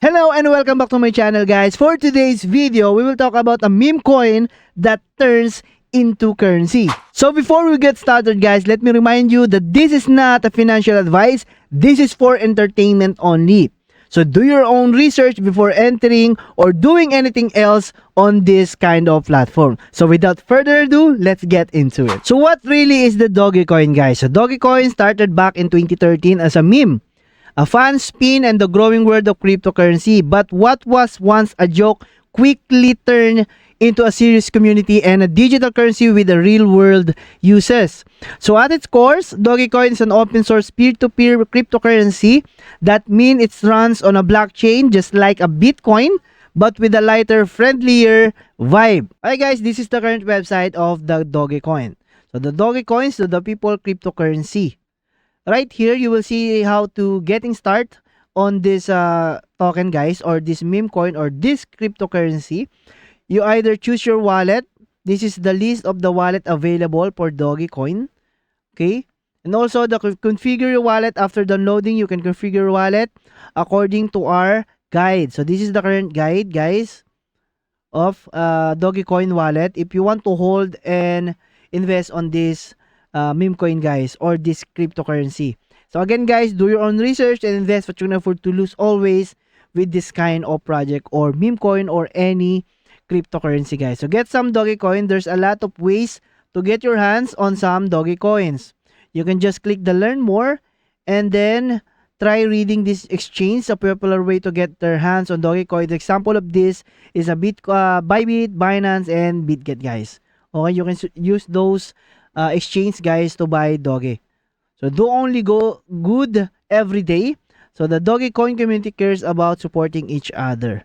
Hello and welcome back to my channel, guys. For today's video, we will talk about a meme coin that turns into currency. So before we get started, guys, let me remind you that this is not a financial advice. This is for entertainment only. So do your own research before entering or doing anything else on this kind of platform. So without further ado, let's get into it. So what really is the Dogecoin, guys? So Dogecoin started back in 2013 as a meme, a fun spin, and the growing world of cryptocurrency. But what was once a joke quickly turned into a serious community and a digital currency with a real world uses. So at its core, Dogecoin is an open source peer-to-peer cryptocurrency. That means it runs on a blockchain just like a Bitcoin, but with a lighter, friendlier vibe. Alright guys, this is the current website of the Dogecoin. So the Dogecoin is the people cryptocurrency. Right here, you will see how to getting start on this token, guys, or this meme coin or this cryptocurrency. You either choose your wallet. This is the list of the wallet available for Dogecoin. Okay. And also the configure your wallet. After downloading, you can configure your wallet according to our guide. So this is the current guide, guys, of Dogecoin wallet. If you want to hold and invest on this meme coin, guys, or this cryptocurrency. So again, guys, do your own research and invest what you can afford to lose always with this kind of project or meme coin or any cryptocurrency, guys. So get some Dogecoin. There's a lot of ways to get your hands on some Dogecoins. You can just click the learn more and then try reading this exchange, a popular way to get their hands on Dogecoin. The example of this is a Bybit, Binance, and BitGet, guys. Okay, you can use those exchange, guys, to buy Doge. So do only go good every day. So the Dogecoin community cares about supporting each other.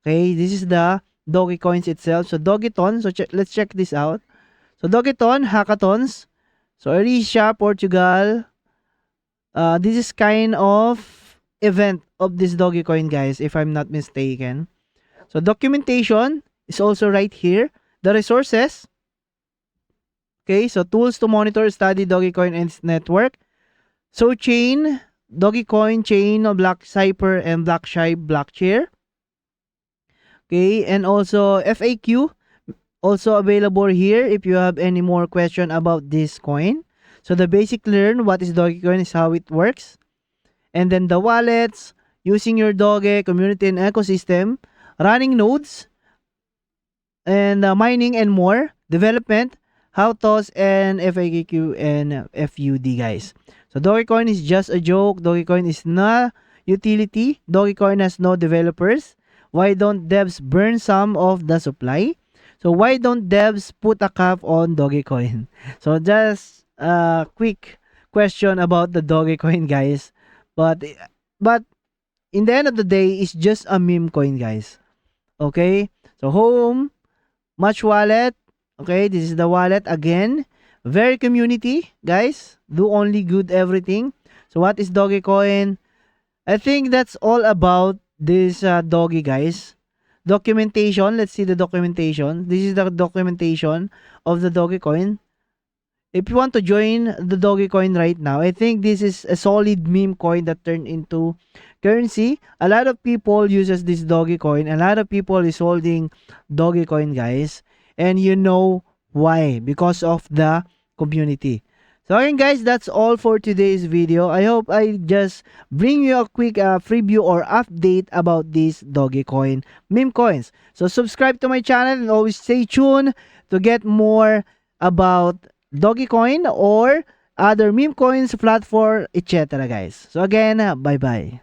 Okay, this is the Dogecoins itself. So Dogeton, so let's check this out. So Dogeton hackathons. So Arisha, Portugal. This is kind of event of this Dogecoin, guys, if I'm not mistaken. So documentation is also right here. The resources. Okay, so tools to monitor, study Dogecoin and its network. So chain, Dogecoin chain, Block Cipher, and Blockshare blockchain. Okay, and also FAQ also available here if you have any more question about this coin. So the basic learn what is Dogecoin is how it works. And then the wallets, using your Doge community and ecosystem, running nodes, and mining and more, development, how to's, and FAQ and FUD, guys. So Dogecoin is just a joke. Dogecoin is not utility. Dogecoin has no developers. Why don't devs burn some of the supply? So why don't devs put a cap on Dogecoin? So just a quick question about the Dogecoin, guys. But in the end of the day, it's just a meme coin, guys. Okay? So home, Match wallet. Okay, this is the wallet again. Very community, guys. Do only good everything. So what is Dogecoin? I think that's all about this Doge, guys. Documentation. Let's see the documentation. This is the documentation of the Dogecoin. If you want to join the Dogecoin right now, I think this is a solid meme coin that turned into currency. A lot of people uses this Dogecoin. A lot of people is holding Dogecoin, guys. And you know why? Because of the community. So again, guys, that's all for today's video. I hope I just bring you a quick preview or update about these Dogecoin meme coins. So subscribe to my channel and always stay tuned to get more about Dogecoin or other meme coins, platform, etc., guys. So again, bye-bye.